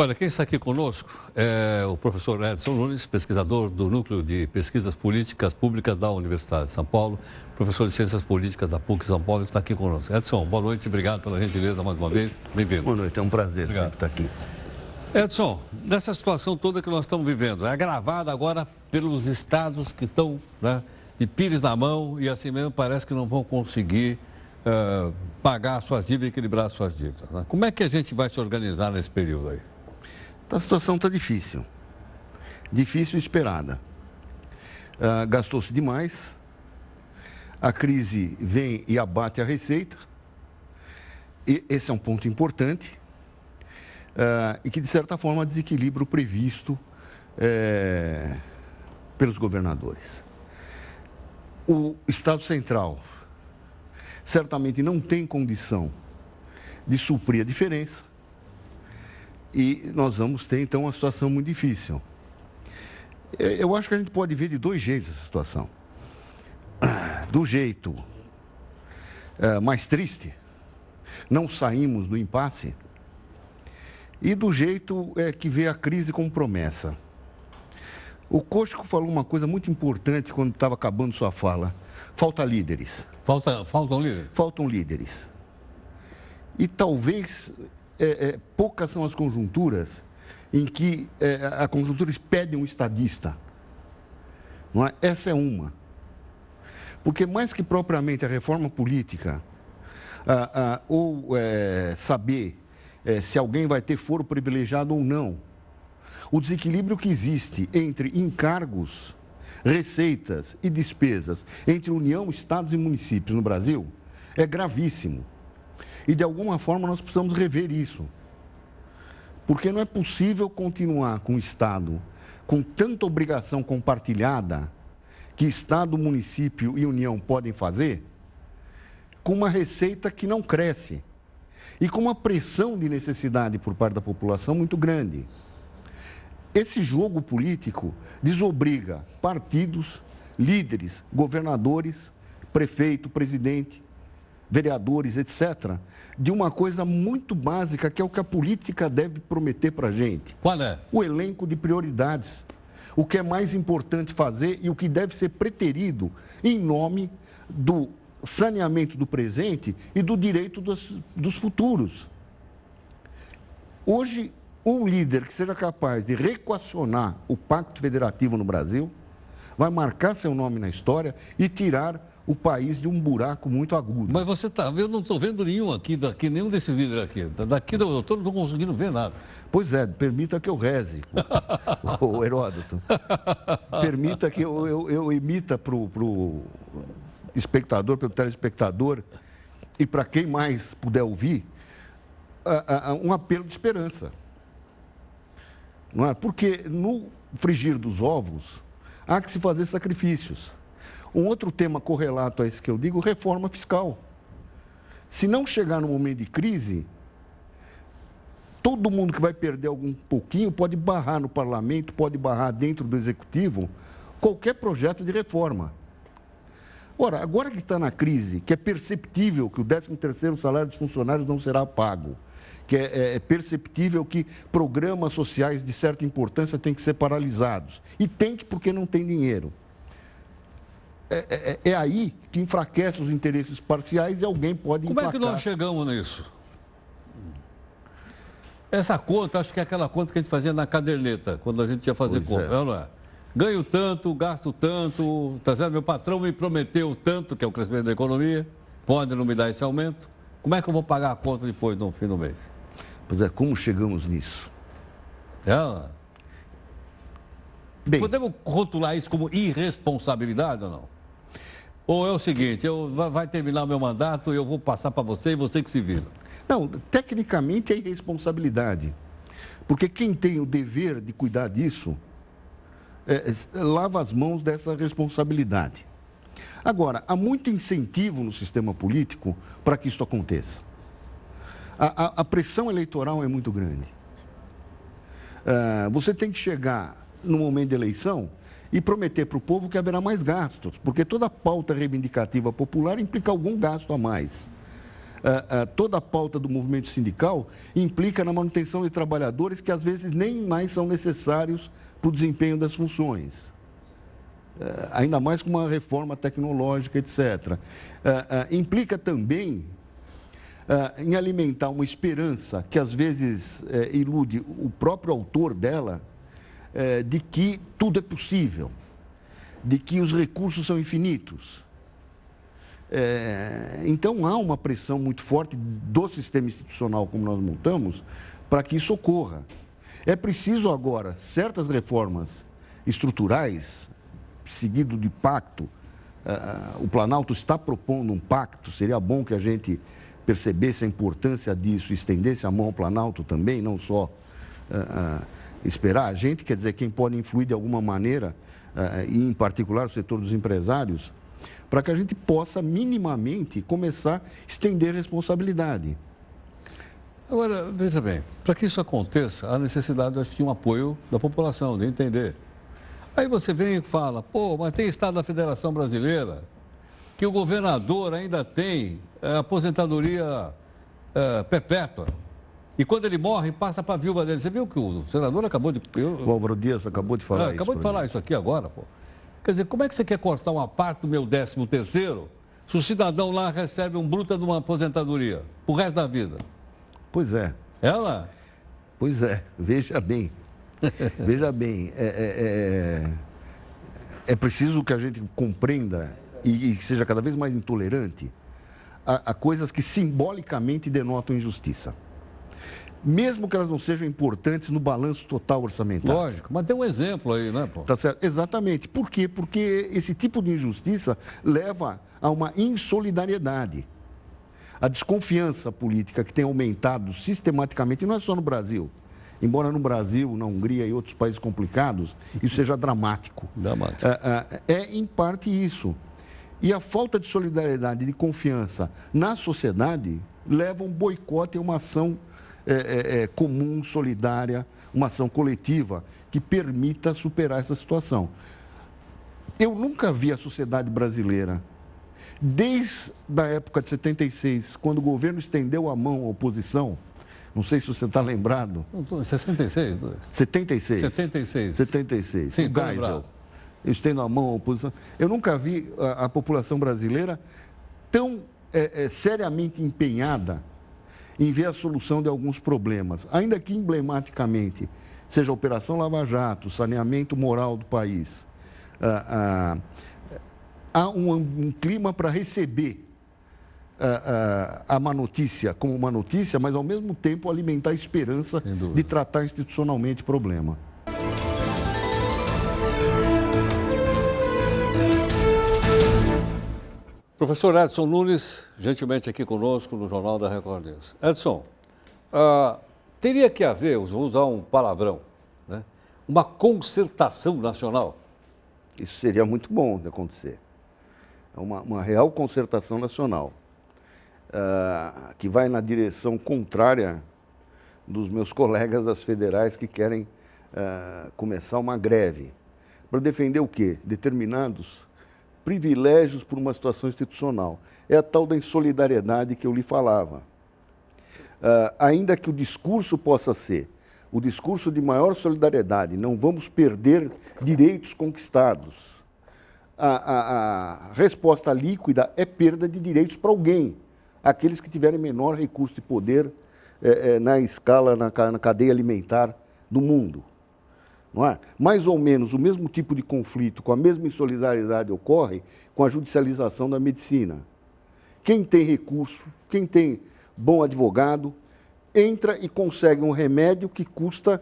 Olha, quem está aqui conosco é o professor Edson Nunes, pesquisador do Núcleo de Pesquisas Políticas Públicas da Universidade de São Paulo, professor de Ciências Políticas da PUC São Paulo, está aqui conosco. Edson, boa noite, obrigado pela gentileza mais uma vez, bem-vindo. Boa noite, é um prazer sempre estar aqui. Edson, nessa situação toda que nós estamos vivendo, é agravada agora pelos estados que estão, né, de pires na mão e assim mesmo parece que não vão conseguir pagar suas dívidas e equilibrar suas dívidas, né? Como é que a gente vai se organizar nesse período aí? A situação está difícil. Difícil e esperada. Gastou-se demais. A crise vem e abate a receita. E esse é um ponto importante. E que, de certa forma, desequilibra o previsto pelos governadores. O Estado Central certamente não tem condição de suprir a diferença. E nós vamos ter, então, uma situação muito difícil. Eu acho que a gente pode ver de dois jeitos essa situação. Do jeito mais triste, não saímos do impasse, e do jeito que vê a crise como promessa. O Koschko falou uma coisa muito importante quando estava acabando sua fala. Falta líderes. Faltam líderes? Faltam líderes. E talvez... poucas são as conjunturas em que a conjuntura pede um estadista. Não é? Essa é uma. Porque mais que propriamente a reforma política, ou saber se alguém vai ter foro privilegiado ou não, o desequilíbrio que existe entre encargos, receitas e despesas entre União, Estados e municípios no Brasil é gravíssimo. E, de alguma forma, nós precisamos rever isso. Porque não é possível continuar com o Estado com tanta obrigação compartilhada que Estado, município e União podem fazer, com uma receita que não cresce e com uma pressão de necessidade por parte da população muito grande. Esse jogo político desobriga partidos, líderes, governadores, prefeito, presidente, vereadores, etc., de uma coisa muito básica, que é o que a política deve prometer para a gente. Qual é? O elenco de prioridades. O que é mais importante fazer e o que deve ser preterido em nome do saneamento do presente e do direito dos futuros. Hoje, um líder que seja capaz de reequacionar o Pacto Federativo no Brasil vai marcar seu nome na história e tirar o país de um buraco muito agudo. Mas você está vendo, eu não estou vendo nenhum aqui, nenhum desses líderes aqui. Daqui eu não estou conseguindo ver nada. Pois é, permita que eu reze, o Heródoto. Permita que eu emita para o espectador, para o telespectador e para quem mais puder ouvir, um apelo de esperança. Não é? Porque no frigir dos ovos há que se fazer sacrifícios. Um outro tema correlato a esse que eu digo, reforma fiscal. Se não chegar no momento de crise, todo mundo que vai perder algum pouquinho pode barrar no parlamento, pode barrar dentro do executivo qualquer projeto de reforma. Ora, agora que está na crise, que é perceptível que o 13º salário dos funcionários não será pago, que é perceptível que programas sociais de certa importância têm que ser paralisados. E tem que, porque não tem dinheiro. É aí que enfraquece os interesses parciais e alguém pode emplacar. Como é que nós chegamos nisso? Essa conta, acho que é aquela conta que a gente fazia na caderneta, quando a gente ia fazer conta, não é? Ganho tanto, gasto tanto, tá certo? Meu patrão me prometeu tanto, que é o crescimento da economia, pode não me dar esse aumento. Como é que eu vou pagar a conta depois, no fim do mês? Pois é, como chegamos nisso? Bem, podemos rotular isso como irresponsabilidade ou não? Ou é o seguinte, vai terminar o meu mandato e eu vou passar para você e você que se vira? Não, tecnicamente é irresponsabilidade. Porque quem tem o dever de cuidar disso, lava as mãos dessa responsabilidade. Agora, há muito incentivo no sistema político para que isso aconteça. A pressão eleitoral é muito grande. Você tem que chegar no momento de eleição e prometer para o povo que haverá mais gastos, porque toda pauta reivindicativa popular implica algum gasto a mais. toda a pauta do movimento sindical implica na manutenção de trabalhadores que às vezes nem mais são necessários para o desempenho das funções. Ainda mais com uma reforma tecnológica, etc. Implica também em alimentar uma esperança que às vezes ilude o próprio autor dela, de que tudo é possível, de que os recursos são infinitos. Então há uma pressão muito forte do sistema institucional, como nós montamos, para que isso ocorra. É preciso agora certas reformas estruturais, seguido de pacto. O Planalto está propondo um pacto, seria bom que a gente percebesse a importância disso, estendesse a mão ao Planalto também, não só esperar a gente, quer dizer, quem pode influir de alguma maneira, e em particular o setor dos empresários, para que a gente possa minimamente começar a estender responsabilidade. Agora, veja bem, para que isso aconteça, há necessidade de um apoio da população, de entender. Aí você vem e fala, pô, mas tem estado da Federação Brasileira que o governador ainda tem aposentadoria perpétua. E quando ele morre, passa para a viúva dele. Você viu que o senador acabou de... O Álvaro Dias acabou de falar isso. Acabou de falar isso aqui agora, pô. Quer dizer, como é que você quer cortar uma parte do meu 13º se o cidadão lá recebe um bruta de uma aposentadoria o resto da vida? Pois é. Ela? Pois é, veja bem. Veja bem, é preciso que a gente compreenda e seja cada vez mais intolerante a coisas que simbolicamente denotam injustiça. Mesmo que elas não sejam importantes no balanço total orçamentário. Lógico, mas tem um exemplo aí, né, pô? Tá certo? Exatamente. Por quê? Porque esse tipo de injustiça leva a uma insolidariedade. A desconfiança política que tem aumentado sistematicamente, e não é só no Brasil. Embora no Brasil, na Hungria e outros países complicados, isso seja dramático. Dramático. Em parte isso. E a falta de solidariedade e de confiança na sociedade leva a um boicote a uma ação comum, solidária, uma ação coletiva que permita superar essa situação. Eu nunca vi a sociedade brasileira, desde a época de 76, quando o governo estendeu a mão à oposição, não sei se você está lembrado. 66? 76. 76. 76. Sim, o Geisel. Eu estendo a mão à oposição. Eu nunca vi a população brasileira tão seriamente empenhada em ver a solução de alguns problemas, ainda que emblematicamente seja a Operação Lava Jato, o saneamento moral do país. Há um clima para receber a má notícia como uma notícia, mas ao mesmo tempo alimentar a esperança de tratar institucionalmente o problema. Professor Edson Nunes, gentilmente aqui conosco no Jornal da Record News. Edson, teria que haver, vou usar um palavrão, né, uma concertação nacional? Isso seria muito bom de acontecer. Uma real concertação nacional, que vai na direção contrária dos meus colegas das federais que querem começar uma greve. Para defender o quê? Determinados privilégios por uma situação institucional. É a tal da insolidariedade que eu lhe falava. Ainda que o discurso possa ser o discurso de maior solidariedade, não vamos perder direitos conquistados. A resposta líquida é perda de direitos para alguém, aqueles que tiverem menor recurso de poder na escala, na cadeia alimentar do mundo. Não é? Mais ou menos o mesmo tipo de conflito, com a mesma insolidariedade ocorre com a judicialização da medicina. Quem tem recurso, quem tem bom advogado, entra e consegue um remédio que custa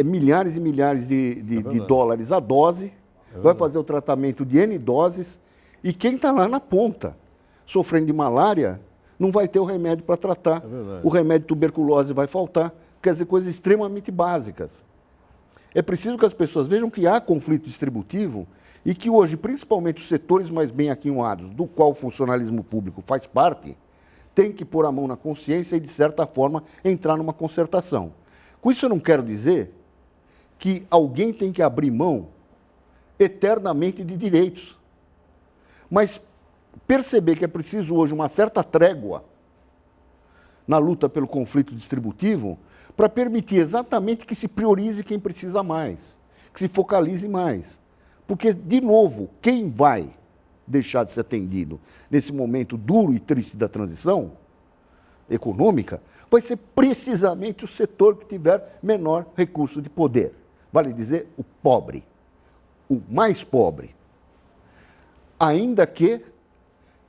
milhares e milhares de dólares a dose, vai fazer o tratamento de N doses, e quem está lá na ponta, sofrendo de malária, não vai ter o remédio para tratar. O remédio de tuberculose vai faltar, quer dizer, coisas extremamente básicas. É preciso que as pessoas vejam que há conflito distributivo e que hoje, principalmente os setores mais bem aquinhoados, do qual o funcionalismo público faz parte, tem que pôr a mão na consciência e, de certa forma, entrar numa concertação. Com isso eu não quero dizer que alguém tem que abrir mão eternamente de direitos, mas perceber que é preciso hoje uma certa trégua na luta pelo conflito distributivo para permitir exatamente que se priorize quem precisa mais, que se focalize mais. Porque, de novo, quem vai deixar de ser atendido nesse momento duro e triste da transição econômica vai ser precisamente o setor que tiver menor recurso de poder. Vale dizer, o pobre, o mais pobre. Ainda que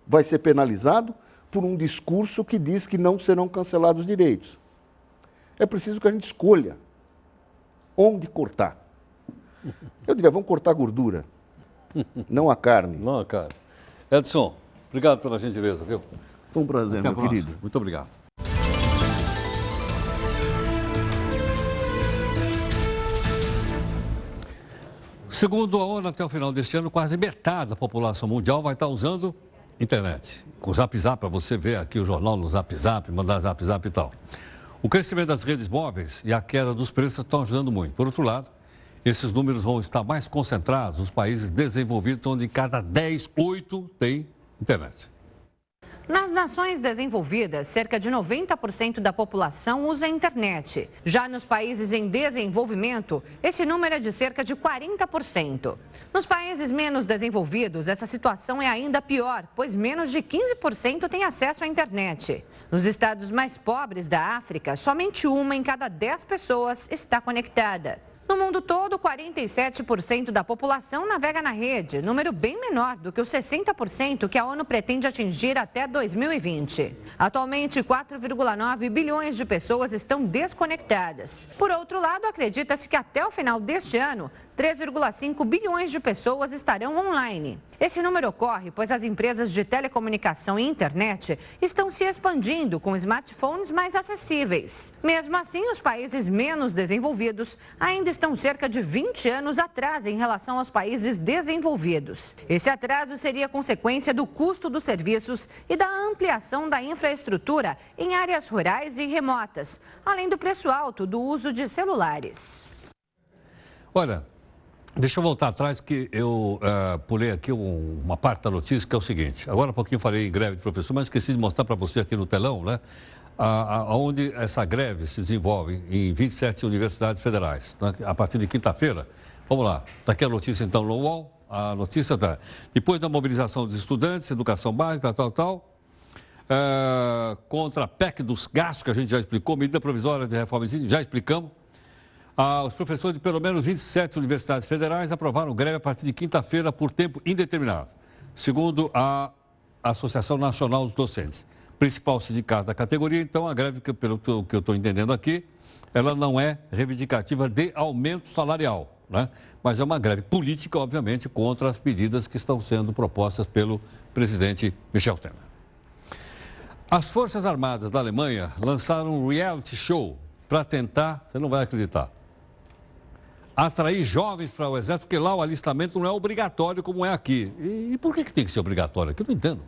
vai ser penalizado por um discurso que diz que não serão cancelados direitos. É preciso que a gente escolha onde cortar. Eu diria, vamos cortar a gordura, não a carne. Não a carne. Edson, obrigado pela gentileza, viu? Foi um prazer, meu querido. Muito obrigado. Segundo a ONU, até o final deste ano, quase metade da população mundial vai estar usando internet. Com o Zap Zap, para você ver aqui o jornal no Zap Zap, mandar Zap Zap e tal. O crescimento das redes móveis e a queda dos preços estão ajudando muito. Por outro lado, esses números vão estar mais concentrados nos países desenvolvidos, onde cada 10, 8 tem internet. Nas nações desenvolvidas, cerca de 90% da população usa a internet. Já nos países em desenvolvimento, esse número é de cerca de 40%. Nos países menos desenvolvidos, essa situação é ainda pior, pois menos de 15% têm acesso à internet. Nos estados mais pobres da África, somente 1 em cada 10 pessoas está conectada. No mundo todo, 47% da população navega na rede, número bem menor do que os 60% que a ONU pretende atingir até 2020. Atualmente, 4,9 bilhões de pessoas estão desconectadas. Por outro lado, acredita-se que até o final deste ano, 3,5 bilhões de pessoas estarão online. Esse número ocorre pois as empresas de telecomunicação e internet estão se expandindo com smartphones mais acessíveis. Mesmo assim, os países menos desenvolvidos ainda estão cerca de 20 anos atrás em relação aos países desenvolvidos. Esse atraso seria consequência do custo dos serviços e da ampliação da infraestrutura em áreas rurais e remotas, além do preço alto do uso de celulares. Olha, deixa eu voltar atrás que eu pulei aqui uma parte da notícia que é o seguinte. Agora há pouquinho eu falei em greve de professor, mas esqueci de mostrar para você aqui no telão, né? Onde essa greve se desenvolve em 27 universidades federais, né? A partir de quinta-feira. Vamos lá, está aqui a notícia então no UOL. A notícia está, depois da mobilização dos estudantes, educação básica, contra a PEC dos gastos, que a gente já explicou, medida provisória de reforma, já explicamos. Os professores de pelo menos 27 universidades federais aprovaram greve a partir de quinta-feira por tempo indeterminado, segundo a Associação Nacional dos Docentes, principal sindicato da categoria. Então, a greve, pelo que eu estou entendendo aqui, ela não é reivindicativa de aumento salarial, né? Mas é uma greve política, obviamente, contra as medidas que estão sendo propostas pelo presidente Michel Temer. As Forças Armadas da Alemanha lançaram um reality show para tentar, você não vai acreditar, atrair jovens para o Exército, porque lá o alistamento não é obrigatório como é aqui. E por que tem que ser obrigatório? Que eu não entendo.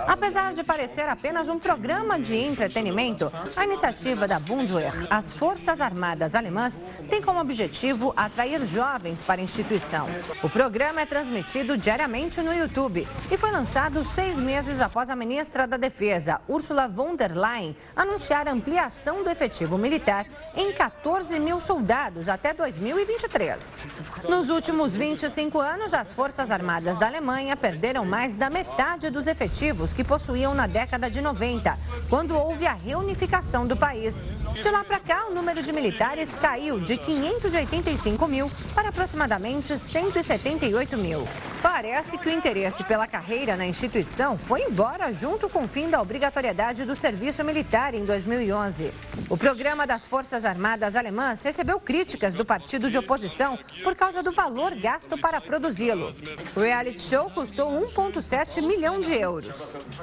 Apesar de parecer apenas um programa de entretenimento, a iniciativa da Bundeswehr, as Forças Armadas Alemãs, tem como objetivo atrair jovens para a instituição. O programa é transmitido diariamente no YouTube e foi lançado 6 meses após a ministra da Defesa, Ursula von der Leyen, anunciar a ampliação do efetivo militar em 14 mil soldados até 2023. Nos últimos 25 anos, as Forças Armadas da Alemanha perderam mais da metade dos efetivos que possuíam na década de 90, quando houve a reunificação do país. De lá para cá, o número de militares caiu de 585 mil para aproximadamente 178 mil. Parece que o interesse pela carreira na instituição foi embora junto com o fim da obrigatoriedade do serviço militar em 2011. O programa das Forças Armadas Alemãs recebeu críticas do partido de oposição por causa do valor gasto para produzi-lo. O reality show custou 1,7 milhão de euros.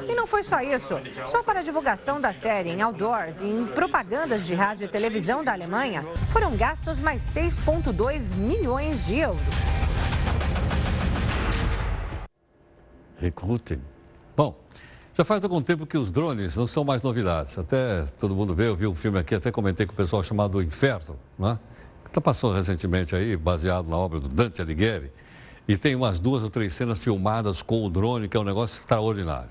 E não foi só isso. Só para a divulgação da série em outdoors e em propagandas de rádio e televisão da Alemanha, foram gastos mais 6,2 milhões de euros. Recrutem. Bom, já faz algum tempo que os drones não são mais novidades. Até todo mundo vê, eu vi um filme aqui, até comentei com o pessoal chamado Inferno, né? Que passou recentemente aí, baseado na obra do Dante Alighieri. E tem umas 2 ou 3 cenas filmadas com o drone, que é um negócio extraordinário.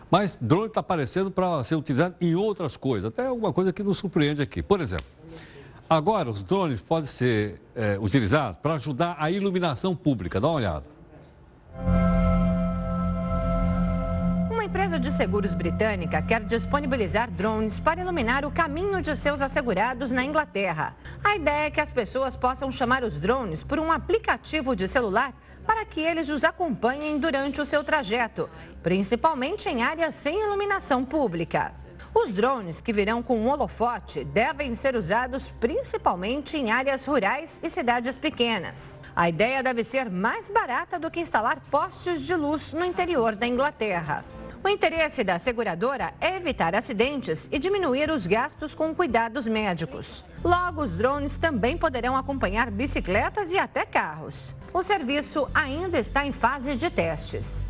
Mas drone está aparecendo para ser utilizado em outras coisas, até alguma coisa que nos surpreende aqui. Por exemplo, agora os drones podem ser utilizados para ajudar a iluminação pública. Dá uma olhada. Uma empresa de seguros britânica quer disponibilizar drones para iluminar o caminho de seus assegurados na Inglaterra. A ideia é que as pessoas possam chamar os drones por um aplicativo de celular para que eles os acompanhem durante o seu trajeto, principalmente em áreas sem iluminação pública. Os drones que virão com um holofote devem ser usados principalmente em áreas rurais e cidades pequenas. A ideia deve ser mais barata do que instalar postes de luz no interior da Inglaterra. O interesse da seguradora é evitar acidentes e diminuir os gastos com cuidados médicos. Logo, os drones também poderão acompanhar bicicletas e até carros. O serviço ainda está em fase de testes.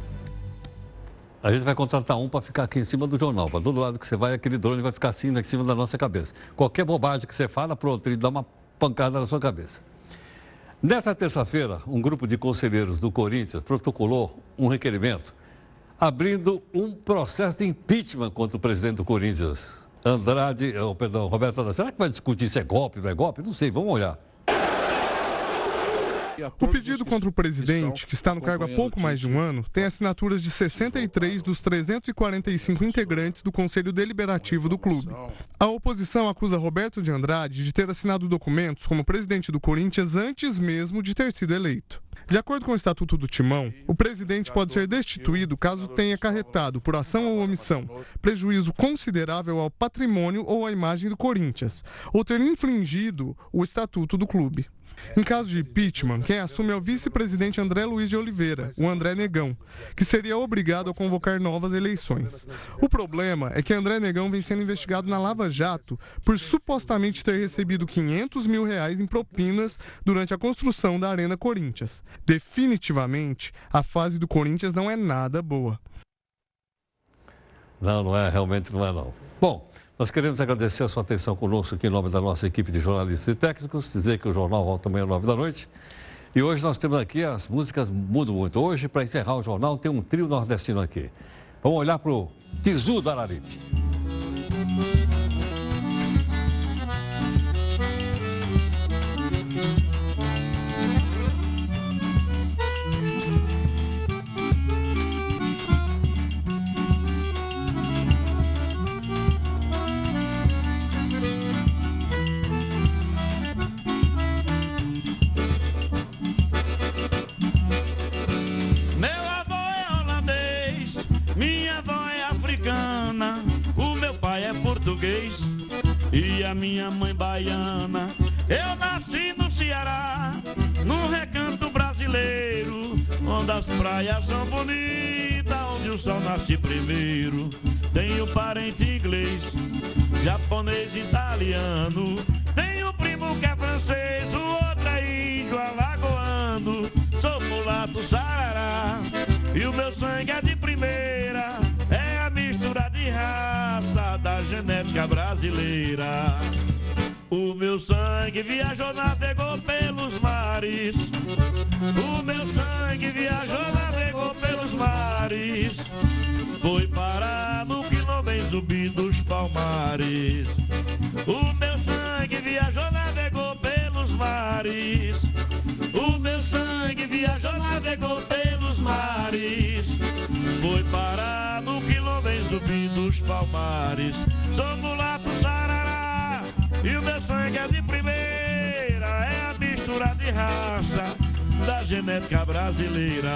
A gente vai contratar um para ficar aqui em cima do jornal. Para todo lado que você vai, aquele drone vai ficar assim em cima da nossa cabeça. Qualquer bobagem que você fala, pronto, ele dá uma pancada na sua cabeça. Nessa terça-feira, um grupo de conselheiros do Corinthians protocolou um requerimento abrindo um processo de impeachment contra o presidente do Corinthians, Roberto Andrade. Será que vai discutir se é golpe, não é golpe? Não sei, vamos olhar. O pedido contra o presidente, que está no cargo há pouco mais de um ano, tem assinaturas de 63 dos 345 integrantes do Conselho Deliberativo do clube. A oposição acusa Roberto de Andrade de ter assinado documentos como presidente do Corinthians antes mesmo de ter sido eleito. De acordo com o Estatuto do Timão, o presidente pode ser destituído caso tenha acarretado, por ação ou omissão, prejuízo considerável ao patrimônio ou à imagem do Corinthians, ou ter infringido o Estatuto do clube. Em caso de impeachment, quem assume é o vice-presidente André Luiz de Oliveira, o André Negão, que seria obrigado a convocar novas eleições. O problema é que André Negão vem sendo investigado na Lava Jato por supostamente ter recebido R$500 mil em propinas durante a construção da Arena Corinthians. Definitivamente, a fase do Corinthians não é nada boa. Não é, realmente não é não. Bom, nós queremos agradecer a sua atenção conosco aqui em nome da nossa equipe de jornalistas e técnicos, dizer que o jornal volta amanhã às 9 da noite. E hoje nós temos aqui, as músicas mudam muito. Hoje, para encerrar o jornal, tem um trio nordestino aqui. Vamos olhar para o Tizu do Araripe. E a minha mãe baiana. Eu nasci no Ceará, num recanto brasileiro, onde as praias são bonitas, onde o sol nasce primeiro. Tenho parente inglês, japonês, italiano. Tenho primo que é francês, o outro é índio alagoano. Sou mulato sarará, e o meu sangue é de primeira. É a mistura de raça da genética brasileira. O meu sangue viajou, navegou pelos mares. O meu sangue viajou, navegou pelos mares. Foi parar no quilombo em Zumbi dos Palmares. O meu sangue viajou, navegou pelos mares. O meu sangue viajou, navegou pelos mares. Foi parar no quilombo em Zumbi dos Palmares. Sou mulato sarará, e o meu sangue é de primeira. É a mistura de raça da genética brasileira.